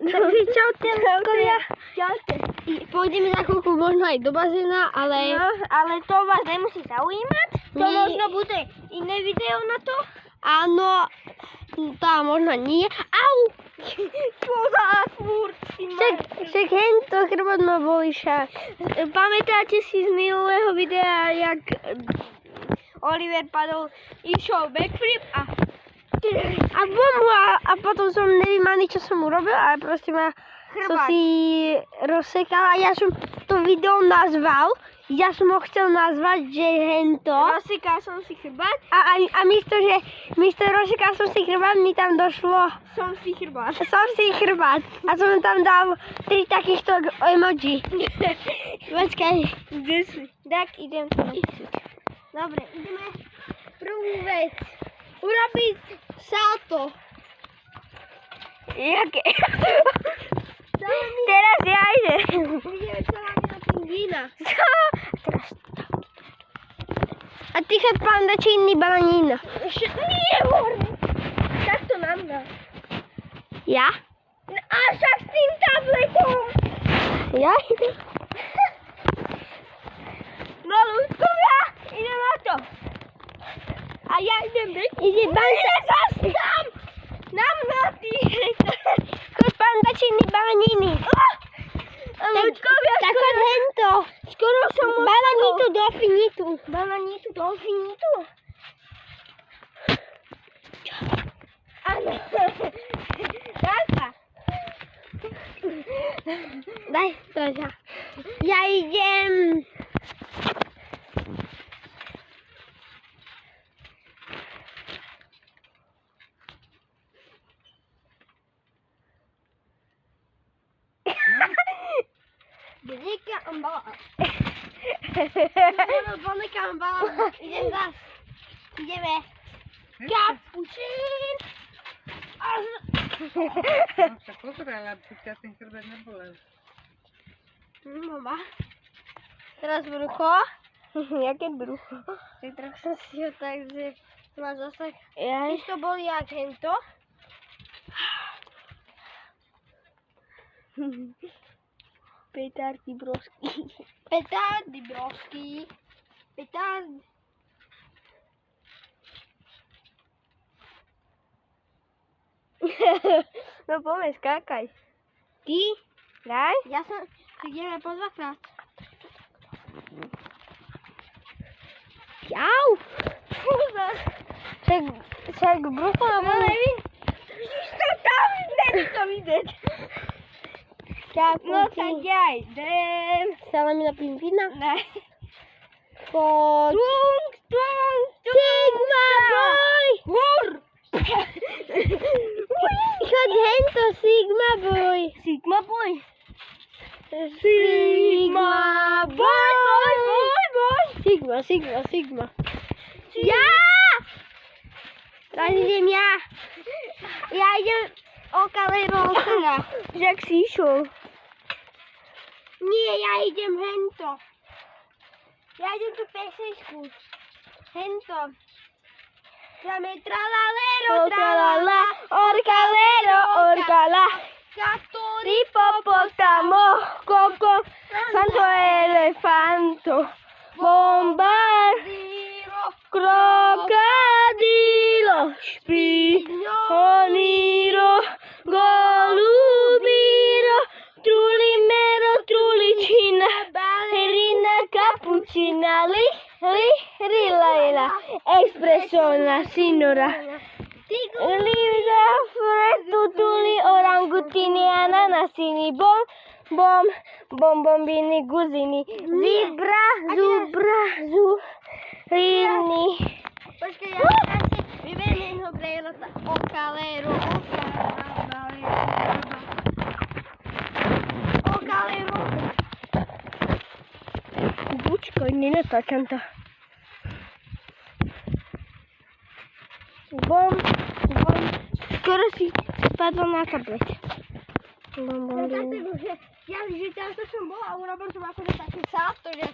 Takže čaute, ľudkovia. Čaute. Pôjdeme za chvíľku možno aj do bazéna, ale... No, ale to vás nemusí zaujímať. To možno bude iné video na to. Áno, tá možno nie. Au! Čo za furt? Však hento chrbát ma boli však. Pamätáte si z minulého videa, jak Oliver padol, išiel backflip a bombu a potom som neviem ani čo som urobil, ale proste ma som si rozsekal a ja som to video nazval. Ja som ho chcel nazvať, že hento. rozsekal som si chrbát. A místo rozsekal som si chrbát, mi tam došlo Som si chrbát. som si chrbát. A som tam dal 3 takýchto emoji. Počkaj. Kde si? Tak idem to. Dobre, ideme prvú vec. Urobiť salto. Jaké? Teraz ja idem. Ideme salami na pingvína. A ty chod panda činný bananína. Nie, horný. Takto nám dá. Ja? A však s tým tabletom. Ja idem. No ľudkovia, idem na to. A ja idem byť. Ide panda. Zas tam. Nám na tých. Chod panda činný bananíny. Ľudkovia, Tak chod hento. skoro som Bananitu do finitu. Bananitu do finitu. Áno. Dáka. Daj trocha. Ja idem. Nekam balán. Nekam balán. Idem zas. Ideme. Kapučín. No, sa pozrel, aby ťa ten chrbát nebolel. Mama. Teraz brucho. Jaké brucho? Tak trochu som si ho tak, že ma zase... Jaj. Když to boli jak hento. Petárky brosky. Petardy brosky. Petardy. No poďme, skákaj. Ty? Daj. Ja som... Ideme po dvakrát. Jau! Však brucho ma No boli. nevím. To tam, není to vidět. No tak ja idem. Salami na pingvína. Ne. Poď. Tung. Sigma boy! Hur. Chod hento, Sigma boy. Sigma boy. Sigma boy. Boy. Sigma. Ja! Teraz idem ja. Ja idem okalero teda. Jak si išiel? Nie, ja idem hento. Ja idem tú pesničku. Hento. Dáme tralalero, tralala, orcalero, orcala. Katori Hipopótamo, coco, santo elefanto, bomba, crocodilo, spioniro, golubiro, trulimero, trulicina, ballerina, cappuccina, rilaila, espressiona, signora. Livida, tutuli, orangutini, ananasini, bombini, guzini, zebra, zurini. Počkaj, ja si vyberiem ho prejrota. Okalero. Počkaj, nenatáčam to. Bom. Skoro si spadla na tablet. Bom. Ja že často som bol a urobil som akože také salto, že...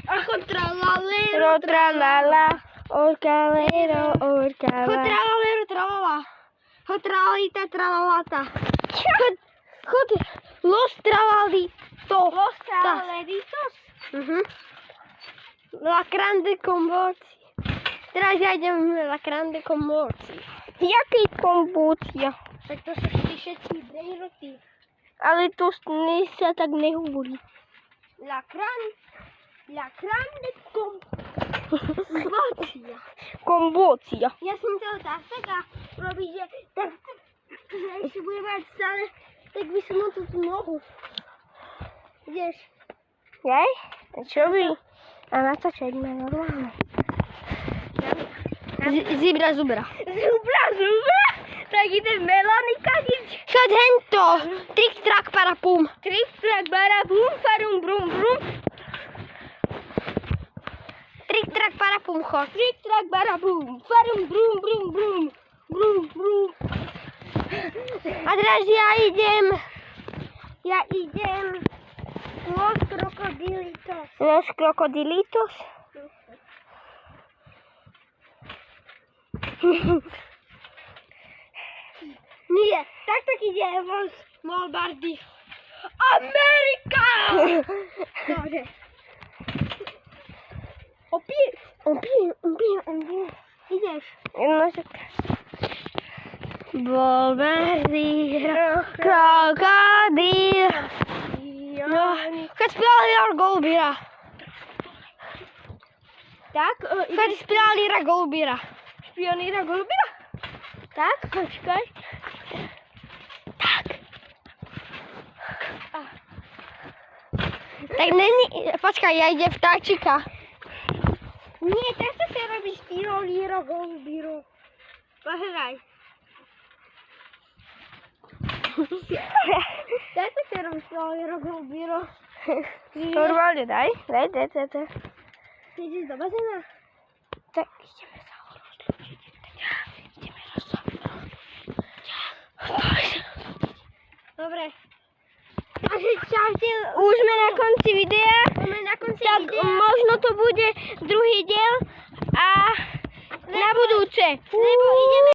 Ako tralalero, Tralala, orcalero, Ako orcala. tralalero, tralala. Hotralita tralalata. Chod. Los tralalito. Los Tralalitos? La grande komboci. Teraz ja idem la grande komboci. Jaký kombúcia? Tak to sa všetci brejroty. Ale to sa tak nehovorí. La grande kombocia. Kombócia. Ja som chcel tak robiť, že tak, že ešte bude mať stále, tak by som mal túto nohu. Vieš? Jej? Čo by? A natáčať ma normálne. Zibra zubra. Zubra? Tak ide Melanika nič. Chod hento. Trik trak parapum. Trik, trak, barabum, farum, brum, brum. Trik trak parapum chod. Trik, trak, barabum, farum, brum, brum, brum. Brum, brum. A teraz ja idem Los Crocodilitos. Los krokodilitos. Nie, tak ide Los Molbardi. Amerika! Dobre. Opie. Ideš. No, že... Molbardi, krokodil. No, keď spievali Golubíra. Tak, Keď spievali Golubíra. špioníra Golubira? Tak, počkaj. Tak není, počkaj, ja idem vtáčika. Nie, tak to sa robí špioníra Golubiro. Pozeraj. Tak to sa robí špioníra Golubiro. Normálne, daj. Ideš do bazéna? Tak ideme sa rozlúčiť. Ideme Dobre. Takže čaute. Už sme na konci videa. Tak videa. možno to bude druhý diel a na budúce. Lebo ideme